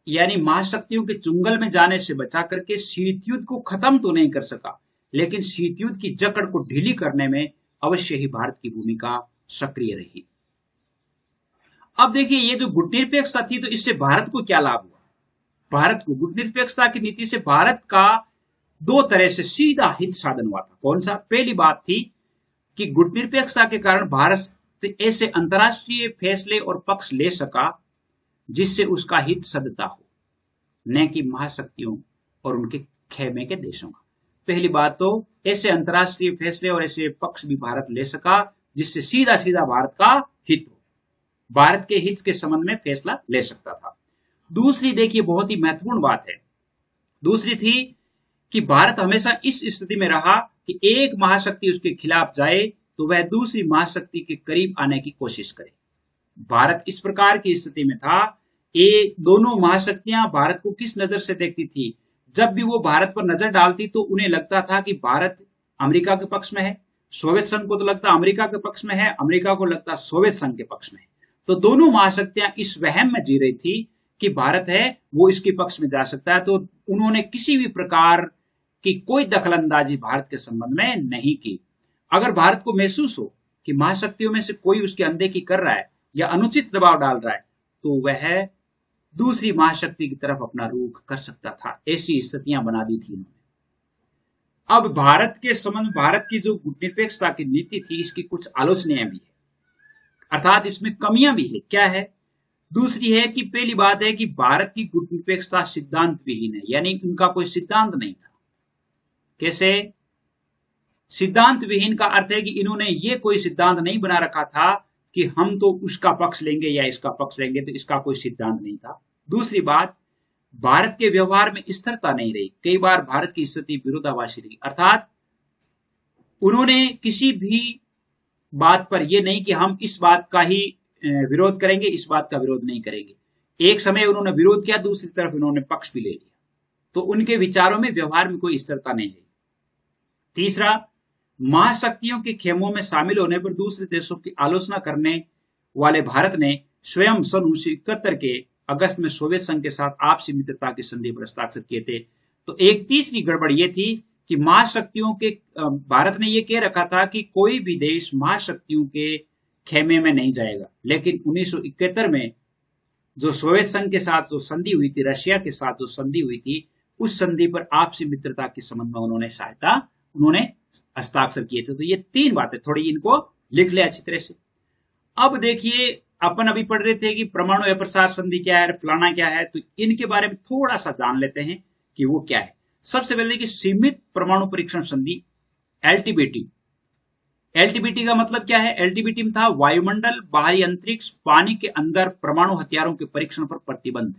यानी महाशक्तियों के चुंगल में जाने से बचा करके शीत युद्ध को खत्म तो नहीं कर सका, लेकिन शीत युद्ध की जकड़ को ढीली करने में अवश्य ही भारत की भूमिका सक्रिय रही। अब देखिए, ये जो गुटनिरपेक्षता थी, तो इससे भारत को क्या लाभ हुआ? भारत को गुटनिरपेक्षता की नीति से भारत का दो तरह से सीधा हित साधन हुआ था। कौन सा? पहली बात थी कि गुटनिरपेक्षता के कारण भारत ऐसे अंतर्राष्ट्रीय फैसले और पक्ष ले सका जिससे उसका हित सदता हो, न कि महाशक्तियों और उनके खेमे के देशों का। पहली बात तो ऐसे अंतर्राष्ट्रीय फैसले और ऐसे पक्ष भी भारत ले सका जिससे सीधा सीधा भारत का हित हो, भारत के हित के संबंध में फैसला ले सकता था। दूसरी देखिए बहुत ही महत्वपूर्ण बात है, दूसरी थी कि भारत हमेशा इस स्थिति में रहा कि एक महाशक्ति उसके खिलाफ जाए तो वह दूसरी महाशक्ति के करीब आने की कोशिश करे। भारत इस प्रकार की स्थिति में था, ये दोनों महाशक्तियां भारत को किस नजर से देखती थी? जब भी वो भारत पर नजर डालती तो उन्हें लगता था कि भारत अमेरिका के पक्ष में है, सोवियत संघ को तो लगता अमेरिका के पक्ष में है, अमेरिका को लगता सोवियत संघ के पक्ष में है। तो दोनों महाशक्तियां इस वहम में जी रही थी कि भारत है वो इसके पक्ष में जा सकता है, तो उन्होंने किसी भी प्रकार की कोई दखलंदाजी भारत के संबंध में नहीं की। अगर भारत को महसूस हो कि महाशक्तियों में से कोई उसकी अनदेखी कर रहा है या अनुचित दबाव डाल रहा है, तो वह दूसरी महाशक्ति की तरफ अपना रुख कर सकता था। ऐसी स्थितियां बना दी थी इन्होंने। अब भारत के संबंध, भारत की जो गुटनिरपेक्षता की नीति थी, इसकी कुछ आलोचनाएं भी है, अर्थात इसमें कमियां भी है। क्या है? दूसरी है कि पहली बात है कि भारत की गुटनिरपेक्षता सिद्धांत विहीन है, यानी उनका कोई सिद्धांत नहीं था। कैसे? सिद्धांत विहीन का अर्थ है कि इन्होंने ये कोई सिद्धांत नहीं बना रखा था कि हम तो उसका पक्ष लेंगे या इसका पक्ष लेंगे, तो इसका कोई सिद्धांत नहीं था। दूसरी बात, भारत के व्यवहार में स्थिरता नहीं रही। कई बार भारत की स्थिति विरोधाभासी रही, अर्थात उन्होंने किसी भी बात पर यह नहीं कि हम इस बात का ही विरोध करेंगे, इस बात का विरोध नहीं करेंगे। एक समय उन्होंने विरोध किया, दूसरी तरफ उन्होंने पक्ष भी ले लिया। तो उनके विचारों में, व्यवहार में कोई स्थिरता नहीं है। तीसरा, महाशक्तियों के खेमों में शामिल होने पर दूसरे देशों की आलोचना करने वाले भारत ने स्वयं सन 1971 के अगस्त में सोवियत संघ के साथ आपसी मित्रता की संधि पर हस्ताक्षर किए थे। तो एक तीसरी गड़बड़ यह थी कि महाशक्तियों के, भारत ने यह कह रखा था कि कोई भी देश महाशक्तियों के खेमे में नहीं जाएगा, लेकिन 1971 में जो सोवियत संघ के साथ जो संधि हुई थी, रशिया के साथ जो संधि हुई थी, उस संधि पर आपसी मित्रता के संबंध में उन्होंने हस्ताक्षर किए थे। तो ये तीन बातें, थोड़ी इनको लिख ले अच्छी तरह से। अब देखिए, अपन अभी पढ़ रहे थे कि परमाणु अप्रसार संधि क्या है, फलाना क्या है, तो इनके बारे में थोड़ा सा जान लेते हैं कि वो क्या है। सबसे पहले कि सीमित परमाणु परीक्षण संधि, एलटीबीटी। एलटीबीटी का मतलब क्या है? एलटीबीटी में था वायुमंडल, बाहरी अंतरिक्ष, पानी के अंदर परमाणु हथियारों के परीक्षण पर प्रतिबंध।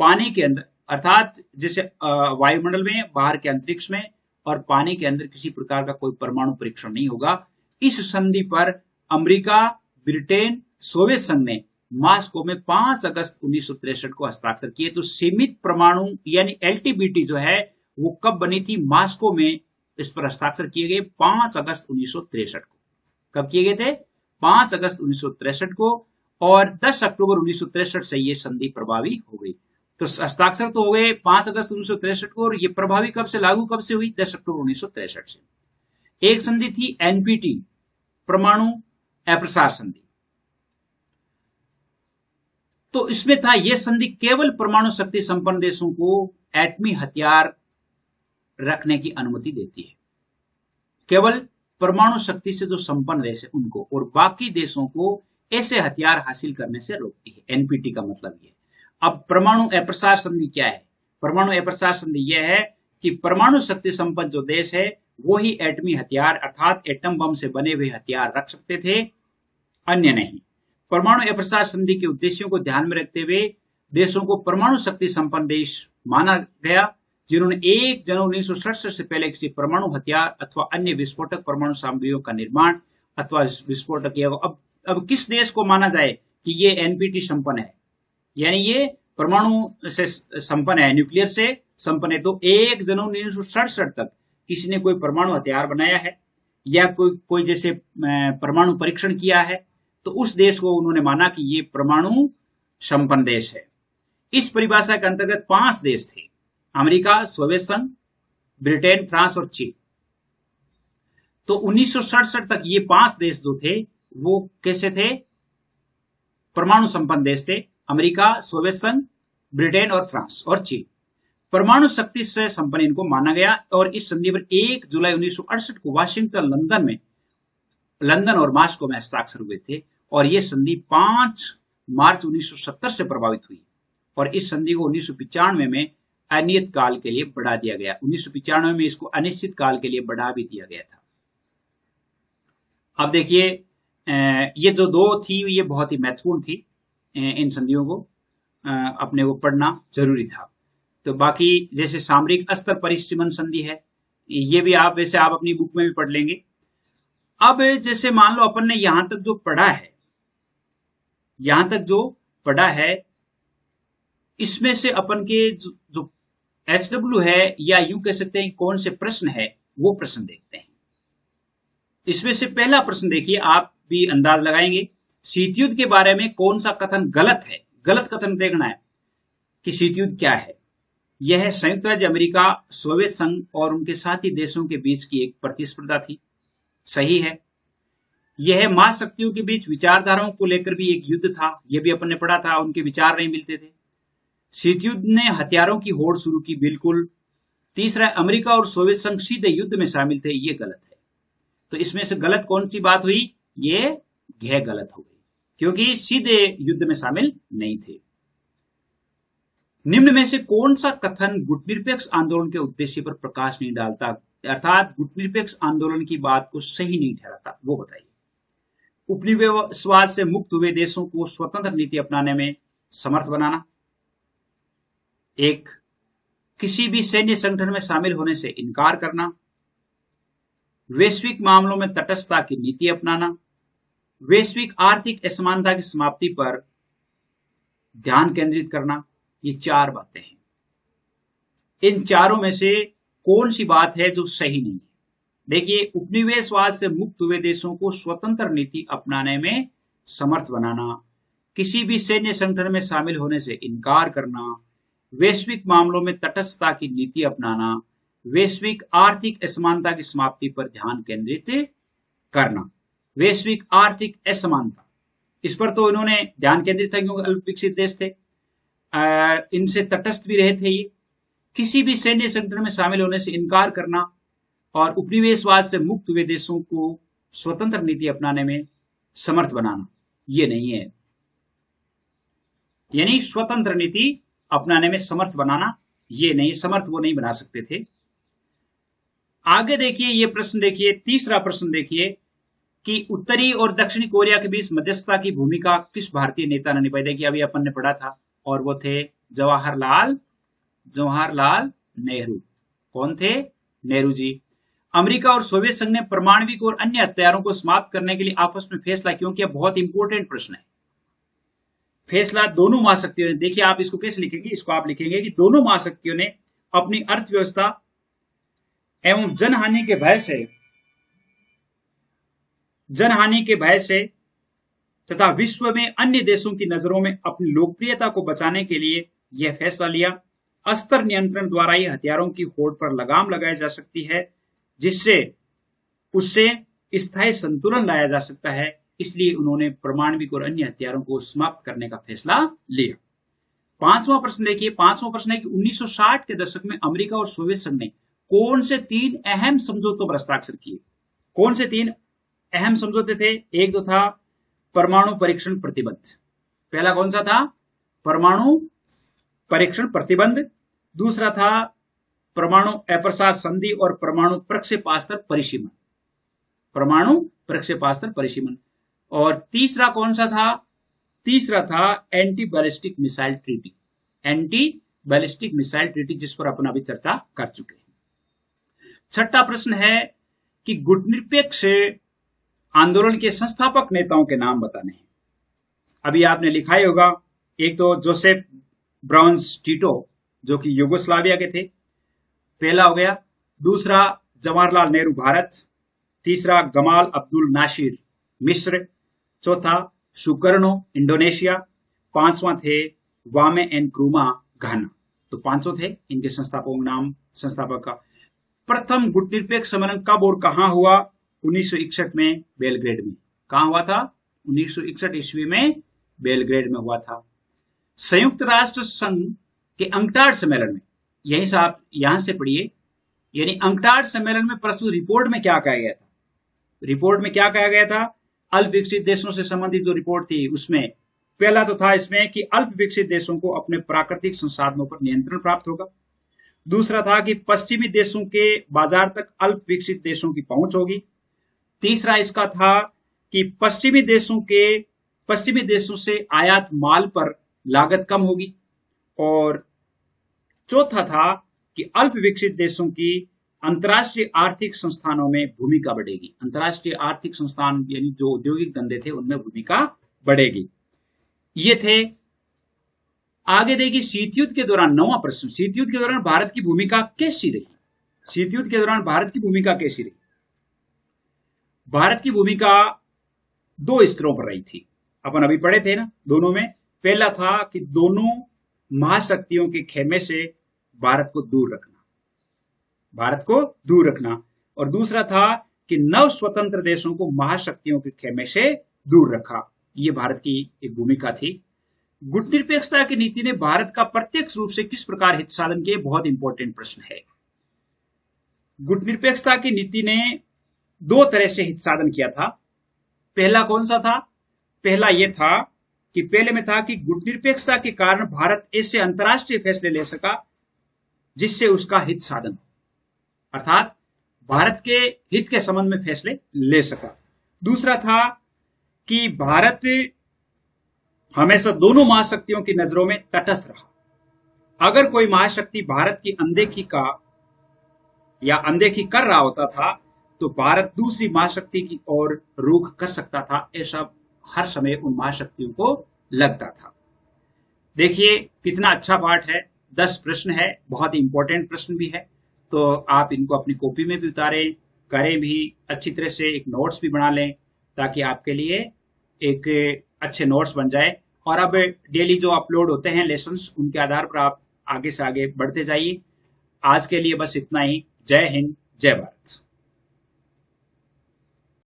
पानी के अंदर अर्थात जैसे वायुमंडल में, बाहर के अंतरिक्ष में और पानी के अंदर किसी प्रकार का कोई परमाणु परीक्षण नहीं होगा। इस संधि पर अमेरिका, ब्रिटेन, सोवियत संघ ने मॉस्को में 5 अगस्त 1963 को हस्ताक्षर किए। तो सीमित परमाणु यानी एलटीबीटी जो है वो कब बनी थी? मॉस्को में इस पर हस्ताक्षर किए गए 5 अगस्त 1963 को। कब किए गए थे? 5 अगस्त 1963 को। और 10 अक्टूबर 1963 से ये संधि प्रभावी हो गई। तो हस्ताक्षर तो हो गए 5 अगस्त 1963 को, और ये प्रभावी कब से, लागू कब से हुई? 10 अक्टूबर 1963 से। एक संधि थी एनपीटी, परमाणु अप्रसार संधि। तो इसमें था, यह संधि केवल परमाणु शक्ति संपन्न देशों को एटमी हथियार रखने की अनुमति देती है। केवल परमाणु शक्ति से जो संपन्न देश है उनको, और बाकी देशों को ऐसे हथियार हासिल करने से रोकती है। एनपीटी का मतलब यह। अब परमाणु अप्रसार संधि क्या है? परमाणु अप्रसार संधि यह है कि परमाणु शक्ति संपन्न जो देश है वो ही एटमी हथियार अर्थात एटम बम से बने हुए हथियार रख सकते थे, अन्य नहीं। परमाणु अप्रसार संधि के उद्देश्यों को ध्यान में रखते हुए देशों को परमाणु शक्ति संपन्न देश माना गया जिन्होंने 1 जनवरी 1967 से पहले किसी परमाणु हथियार अथवा अन्य विस्फोटक परमाणु सामग्रियों का निर्माण अथवा विस्फोटक किया। अब किस देश को माना जाए कि ये एनपीटी संपन्न है, यानी ये परमाणु से संपन्न है, न्यूक्लियर से संपन्न है? तो 1 जनवरी 1967 तक किसी ने कोई परमाणु हथियार बनाया है या कोई जैसे परमाणु परीक्षण किया है, तो उस देश को उन्होंने माना कि ये परमाणु संपन्न देश है। इस परिभाषा के अंतर्गत 5 देश थे, अमेरिका, सोवियत संघ, ब्रिटेन, फ्रांस और चीन। तो 1967 तक ये 5 देश जो थे वो कैसे थे? परमाणु संपन्न देश थे, अमेरिका, सोवियत संघ, ब्रिटेन और फ्रांस और चीन। परमाणु शक्ति से संपन्न इनको माना गया और इस संधि पर 1 जुलाई 1968 को वाशिंगटन, लंदन और मॉस्को में हस्ताक्षर हुए थे और यह संधि 5 मार्च 1970 से प्रभावित हुई और इस संधि को 1995 में अनियत काल के लिए बढ़ा दिया गया। 1995 में इसको अनिश्चित काल के लिए बढ़ा भी दिया गया था। अब देखिए, ये जो 2 थी ये बहुत ही महत्वपूर्ण थी, इन संधियों को अपने को पढ़ना जरूरी था। तो बाकी जैसे सामरिक अस्त्र परिसीमन संधि है, ये भी आप वैसे आप अपनी बुक में भी पढ़ लेंगे। अब जैसे मान लो अपन ने यहां तक जो पढ़ा है, इसमें से अपन के जो HW है या यूं कह सकते हैं कौन से प्रश्न है वो प्रश्न देखते हैं। इसमें से पहला प्रश्न देखिए, आप भी अंदाज लगाएंगे, शीत युद्ध के बारे में कौन सा कथन गलत है? गलत कथन देखना है कि शीत युद्ध क्या है। यह संयुक्त राज्य अमेरिका, सोवियत संघ और उनके साथी देशों के बीच की एक प्रतिस्पर्धा थी। सही है। यह महाशक्तियों के बीच विचारधाराओं को लेकर भी एक युद्ध था, यह भी अपन ने पढ़ा था, उनके विचार नहीं मिलते थे। शीत युद्ध ने हथियारों की होड़ शुरू की, बिल्कुल। तीसरा, अमेरिका और सोवियत संघ सीधे युद्ध में शामिल थे, ये गलत है। तो इसमें से गलत कौन सी बात हुई? ये घ गलत हो गई, क्योंकि सीधे युद्ध में शामिल नहीं थे। निम्न में से कौन सा कथन गुटनिरपेक्ष आंदोलन के उद्देश्य पर प्रकाश नहीं डालता, अर्थात गुटनिरपेक्ष आंदोलन की बात को सही नहीं ठहराता, वो बताइए। उपनिवेशवाद से मुक्त हुए देशों को स्वतंत्र नीति अपनाने में समर्थ बनाना। एक, किसी भी सैन्य संगठन में शामिल होने से इनकार करना। वैश्विक मामलों में तटस्थता की नीति अपनाना। वैश्विक आर्थिक असमानता की समाप्ति पर ध्यान केंद्रित करना। ये चार बातें हैं। इन चारों में से कौन सी बात है जो सही नहीं है? देखिए, उपनिवेशवाद से मुक्त हुए देशों को स्वतंत्र नीति अपनाने में समर्थ बनाना, किसी भी सैन्य संगठन में शामिल होने से इनकार करना, वैश्विक मामलों में तटस्थता की नीति अपनाना, वैश्विक आर्थिक असमानता की समाप्ति पर ध्यान केंद्रित करना। वैश्विक आर्थिक असमानता, इस पर तो इन्होंने ध्यान केंद्रित था क्योंकि अल्प विकसित देश थे, इनसे तटस्थ भी रहे थे ये। किसी भी सैन्य संगठन में शामिल होने से इनकार करना और उपनिवेशवाद से मुक्त हुए देशों को स्वतंत्र नीति अपनाने में समर्थ बनाना, ये नहीं है। यानी स्वतंत्र नीति अपनाने में समर्थ बनाना, ये नहीं, समर्थ वो नहीं बना सकते थे। आगे देखिए, ये प्रश्न देखिए, तीसरा प्रश्न देखिए कि उत्तरी और दक्षिणी कोरिया के बीच मध्यस्थता की भूमिका किस भारतीय नेता ने निभाई? देखिए, अभी अपन ने पढ़ा था, और वो थे जवाहरलाल नेहरू। कौन थे? नेहरू जी। अमेरिका और सोवियत संघ ने परमाणविक और अन्य हथियारों को समाप्त करने के लिए आपस में फैसला क्यों किया? बहुत इंपॉर्टेंट प्रश्न है। फैसला दोनों महाशक्तियों ने, देखिए आप इसको कैसे लिखेंगे, इसको आप लिखेंगे कि दोनों महाशक्तियों ने अपनी अर्थव्यवस्था एवं जनहानि के भय से तथा विश्व में अन्य देशों की नजरों में अपनी लोकप्रियता को बचाने के लिए यह फैसला लिया। अस्त्र नियंत्रण द्वारा ही हथियारों की होड़ पर लगाम लगाई जा सकती है, जिससे उससे स्थायी संतुलन लाया जा सकता है। इसलिए उन्होंने परमाणविक और अन्य हथियारों को समाप्त करने का फैसला लिया। पांचवां प्रश्न देखिए, पांचवां प्रश्न है कि 1960 के दशक में अमेरिका और सोवियत संघ ने कौन से 3 अहम समझौतों पर हस्ताक्षर किए? कौन से 3 अहम समझौते थे? एक तो था परमाणु परीक्षण प्रतिबंध। पहला कौन सा था? परमाणु परीक्षण प्रतिबंध। दूसरा था परमाणु अप्रसार संधि और परमाणु प्रक्षेपास्त्र परिसीमन। परमाणु प्रक्षेपास्त्र परिसीमन। और तीसरा कौन सा था? तीसरा था anti ballistic missile treaty. Anti ballistic missile treaty, जिस पर अपन अभी चर्चा कर चुके हैं। छठा प्रश्न है कि गुटनिरपेक्ष आंदोलन के संस्थापक नेताओं के नाम बताने हैं। अभी आपने लिखा ही होगा, एक तो जोसेफ ब्राउन्स टीटो जो कि यूगोस्लाविया के थे, पहला हो गया। दूसरा जवाहरलाल नेहरू भारत। तीसरा गमाल अब्दुल नासिर मिस्र। चौथा सुकर्णो इंडोनेशिया। पांचवा थे वामे एन क्रूमा घाना। तो पांचों थे इनके संस्थापकों नाम। संस्थापक का प्रथम गुटनिरपेक्ष सम्मेलन कब और कहां हुआ? 1961 में बेलग्रेड में। कहां हुआ था? 1961 ईस्वी में बेलग्रेड में हुआ था। संयुक्त राष्ट्र संघ के अंकटाड सम्मेलन में, यहीं से आप यहां से पढ़िए, यानी अंकटाड सम्मेलन में प्रस्तुत रिपोर्ट में क्या कहा गया था? रिपोर्ट में क्या कहा गया था? अल्प विकसित देशों से संबंधित जो रिपोर्ट थी उसमें पहला तो था इसमें कि अल्प विकसित देशों को अपने प्राकृतिक संसाधनों पर नियंत्रण प्राप्त होगा। दूसरा था कि पश्चिमी देशों के बाजार तक अल्प विकसित देशों की पहुंच होगी। तीसरा इसका था कि पश्चिमी देशों से आयात माल पर लागत कम होगी। और चौथा था कि अल्प विकसित देशों की अंतर्राष्ट्रीय आर्थिक संस्थानों में भूमिका बढ़ेगी। अंतर्राष्ट्रीय आर्थिक संस्थान यानी जो औद्योगिक धंधे थे उनमें भूमिका बढ़ेगी। ये थे। आगे देखिए, शीत युद्ध के दौरान, 9वां प्रश्न, शीत युद्ध के दौरान भारत की भूमिका कैसी रही? शीत युद्ध के दौरान भारत की भूमिका कैसी रही? भारत की भूमिका 2 स्तरों पर रही थी। अपन अभी पढ़े थे ना दोनों में। पहला था कि दोनों महाशक्तियों के खेमे से भारत को दूर रखना, और दूसरा था कि नव स्वतंत्र देशों को महाशक्तियों के खेमे से दूर रखा। ये भारत की एक भूमिका थी। गुटनिरपेक्षता की नीति ने भारत का प्रत्यक्ष रूप से किस प्रकार हित साधन किए, बहुत इंपॉर्टेंट प्रश्न है। गुटनिरपेक्षता की नीति ने दो तरह से हित साधन किया था। पहला कौन सा था? पहला यह था कि पहले में था कि गुटनिरपेक्षता के कारण भारत ऐसे अंतर्राष्ट्रीय फैसले ले सका जिससे उसका हित साधन हो, अर्थात भारत के हित के संबंध में फैसले ले सका। दूसरा था कि भारत हमेशा दोनों महाशक्तियों की नजरों में तटस्थ रहा। अगर कोई महाशक्ति भारत की अनदेखी कर रहा होता था तो भारत दूसरी महाशक्ति की ओर रुख कर सकता था, ऐसा हर समय उन महाशक्तियों को लगता था। देखिए कितना अच्छा पाठ है, 10 प्रश्न है, बहुत ही इंपॉर्टेंट प्रश्न भी है। तो आप इनको अपनी कॉपी में भी उतारें, करें भी, अच्छी तरह से एक नोट्स भी बना लें ताकि आपके लिए एक अच्छे नोट्स बन जाए। और अब डेली जो अपलोड होते हैं लेसन्स, उनके आधार पर आप आगे से आगे बढ़ते जाइए। आज के लिए बस इतना ही। जय हिंद, जय भारत।